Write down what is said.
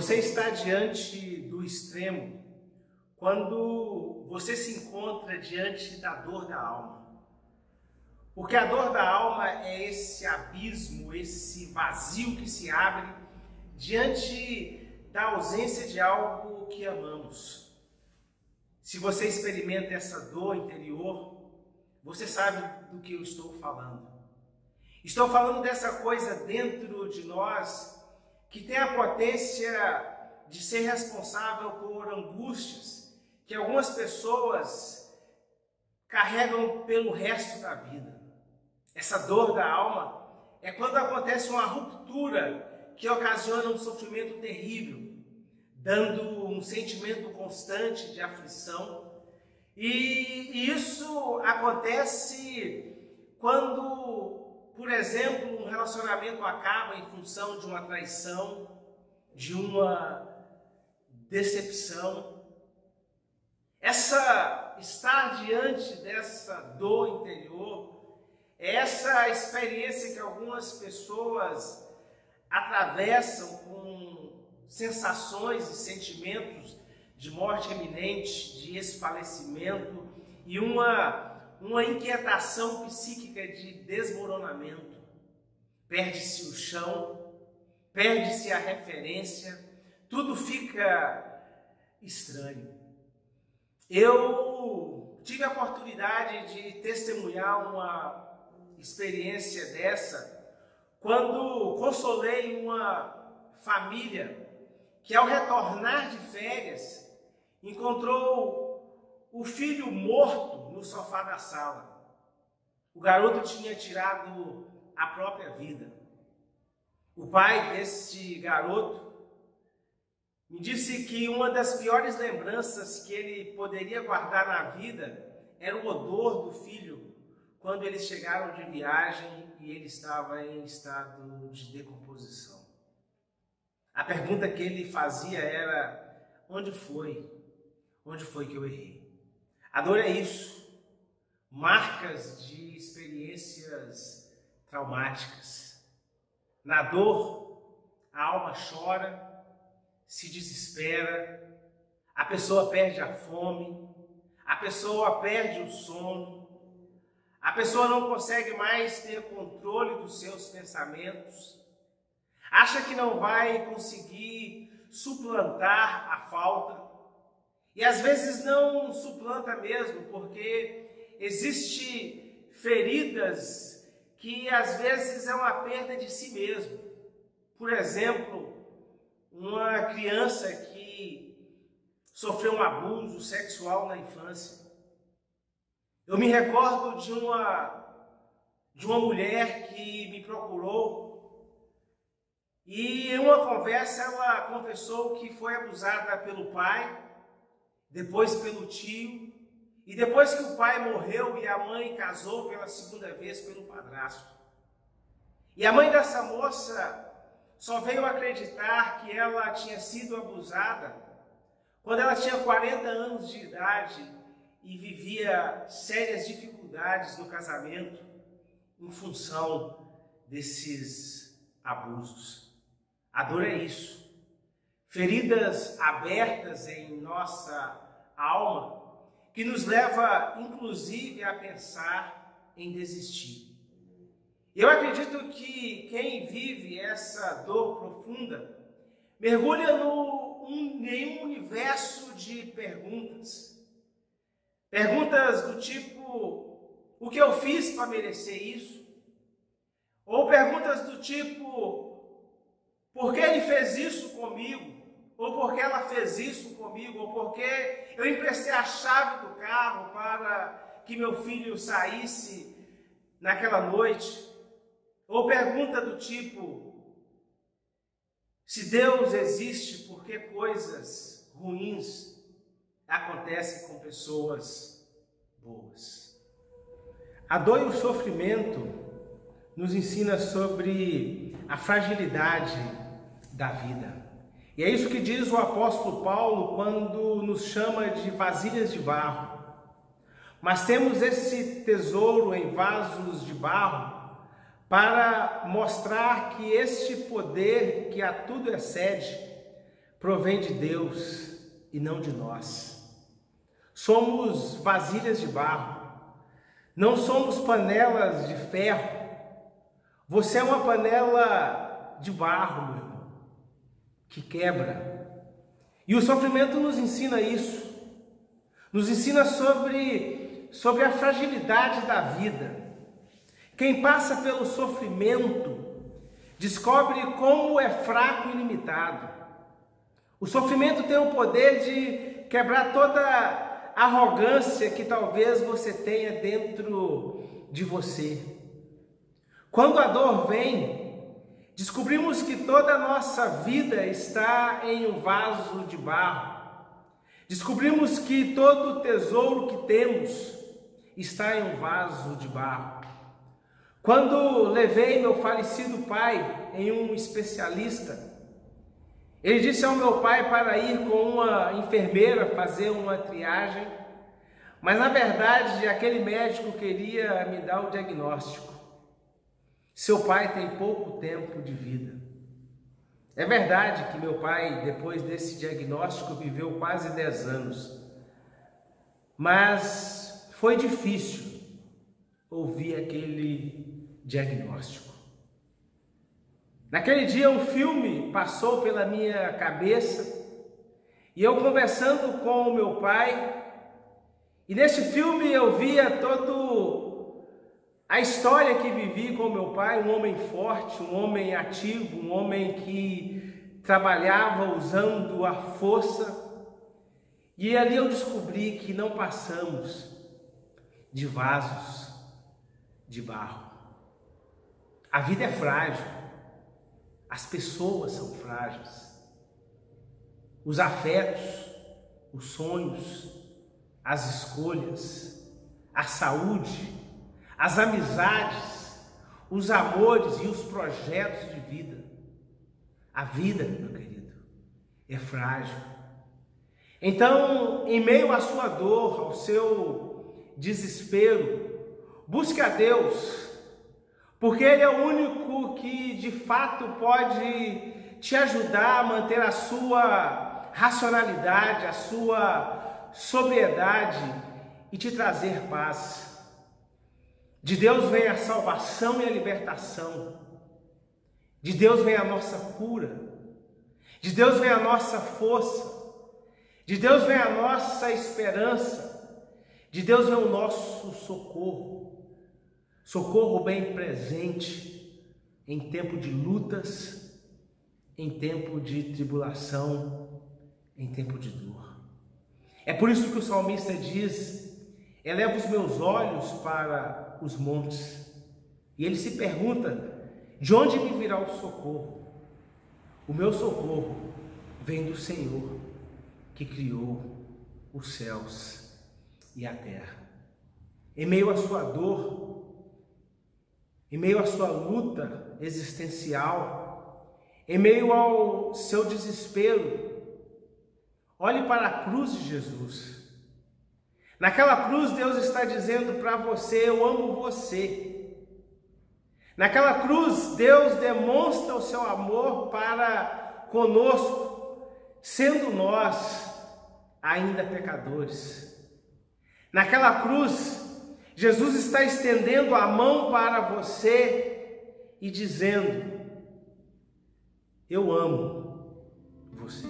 Você está diante do extremo quando você se encontra diante da dor da alma. Porque a dor da alma é esse abismo, esse vazio que se abre diante da ausência de algo que amamos. Se você experimenta essa dor interior, você sabe do que eu estou falando. Estou falando dessa coisa dentro de nós que tem a potência de ser responsável por angústias que algumas pessoas carregam pelo resto da vida. Essa dor da alma é quando acontece uma ruptura que ocasiona um sofrimento terrível, dando um sentimento constante de aflição. E isso acontece quando, por exemplo, um relacionamento acaba em função de uma traição, de uma decepção. Estar diante dessa dor interior, essa experiência que algumas pessoas atravessam com sensações e sentimentos de morte iminente, de esfalecimento e uma inquietação psíquica de desmoronamento. Perde-se o chão, perde-se a referência, tudo fica estranho. Eu tive a oportunidade de testemunhar uma experiência dessa quando consolei uma família que, ao retornar de férias, encontrou o filho morto no sofá da sala. O garoto tinha tirado a própria vida. O pai desse garoto me disse que uma das piores lembranças que ele poderia guardar na vida era o odor do filho quando eles chegaram de viagem e ele estava em estado de decomposição. A pergunta que ele fazia era: onde foi? Onde foi que eu errei? A dor é isso, marcas de experiências traumáticas. Na dor, a alma chora, se desespera, a pessoa perde a fome, a pessoa perde o sono, a pessoa não consegue mais ter controle dos seus pensamentos, acha que não vai conseguir suplantar a falta, e às vezes não suplanta mesmo, porque existe feridas que às vezes é uma perda de si mesmo. Por exemplo, uma criança que sofreu um abuso sexual na infância. Eu me recordo de uma mulher que me procurou e em uma conversa ela confessou que foi abusada pelo pai, depois pelo tio, e depois que o pai morreu e a mãe casou pela segunda vez pelo padrasto. E a mãe dessa moça só veio acreditar que ela tinha sido abusada quando ela tinha 40 anos de idade e vivia sérias dificuldades no casamento em função desses abusos. A dor é isso. Feridas abertas em nossa alma que nos leva, inclusive, a pensar em desistir. Eu acredito que quem vive essa dor profunda mergulha em um universo de perguntas. Perguntas do tipo: o que eu fiz para merecer isso? Ou perguntas do tipo: por que ele fez isso comigo? Ou por que ela fez isso comigo? Ou por que eu emprestei a chave do carro para que meu filho saísse naquela noite? Ou pergunta do tipo: se Deus existe, por que coisas ruins acontecem com pessoas boas? A dor e o sofrimento nos ensina sobre a fragilidade da vida. E é isso que diz o apóstolo Paulo quando nos chama de vasilhas de barro. Mas temos esse tesouro em vasos de barro para mostrar que este poder que a tudo excede provém de Deus e não de nós. Somos vasilhas de barro, não somos panelas de ferro. Você é uma panela de barro, meu irmão, que quebra. E o sofrimento nos ensina isso, nos ensina sobre a fragilidade da vida. Quem passa pelo sofrimento descobre como é fraco e limitado. O sofrimento tem o poder de quebrar toda a arrogância que talvez você tenha dentro de você. Quando a dor vem, descobrimos que toda a nossa vida está em um vaso de barro. Descobrimos que todo o tesouro que temos está em um vaso de barro. Quando levei meu falecido pai em um especialista, ele disse ao meu pai para ir com uma enfermeira fazer uma triagem, mas na verdade aquele médico queria me dar o diagnóstico. Seu pai tem pouco tempo de vida. É verdade que meu pai, depois desse diagnóstico, viveu quase 10 anos, mas foi difícil ouvir aquele diagnóstico. Naquele dia um filme passou pela minha cabeça e eu conversando com o meu pai, e nesse filme eu via toda a história que vivi com o meu pai, um homem forte, um homem ativo, um homem que trabalhava usando a força, e ali eu descobri que não passamos de vasos de barro. A vida é frágil. As pessoas são frágeis, os afetos, os sonhos, as escolhas, a saúde, as amizades, os amores e os projetos de vida. A vida, meu querido, é frágil. Então, em meio à sua dor, ao seu desespero, busque a Deus, porque Ele é o único que de fato pode te ajudar a manter a sua racionalidade, a sua sobriedade e te trazer paz. De Deus vem a salvação e a libertação. De Deus vem a nossa cura. De Deus vem a nossa força. De Deus vem a nossa esperança. De Deus vem o nosso socorro. Socorro bem presente em tempo de lutas, em tempo de tribulação, em tempo de dor. É por isso que o salmista diz: eleva os meus olhos para os montes. E ele se pergunta: de onde me virá o socorro? O meu socorro vem do Senhor, que criou os céus e a terra. Em meio à sua dor, em meio à sua luta existencial, em meio ao seu desespero, olhe para a cruz de Jesus. Naquela cruz Deus está dizendo para você: eu amo você. Naquela cruz Deus demonstra o seu amor para conosco, sendo nós ainda pecadores. Naquela cruz Jesus está estendendo a mão para você e dizendo: eu amo você.